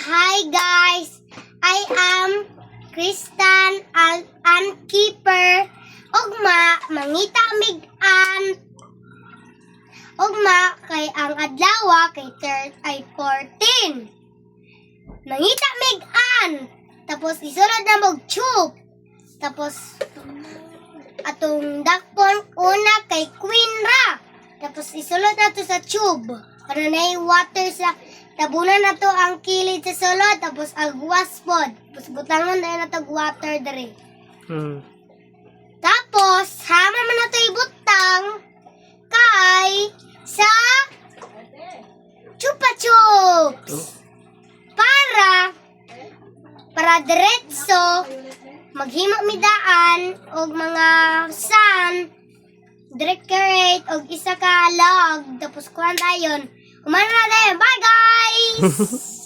Hi guys, I am Kristan an keeper. Ugma mangita mig-an. Ugma kay ang adlaw kay third ay 14. Mangita mig-an. Tapos isulod na mog tube. Tapos atong dakpon una kay Queen Ra. Tapos isulod na to sa tube. Para na water sa tabunan na to ang kilid sa sulod. Tapos agwas pod. Tapos butangon na to water dere. Tapos hama man na to ibutang kay sa Chupa Chups. Para diretso maghimo mi daan og mga sun decorate og isa ka log tapos kuan dayon. Umano na dayon. Bye guys.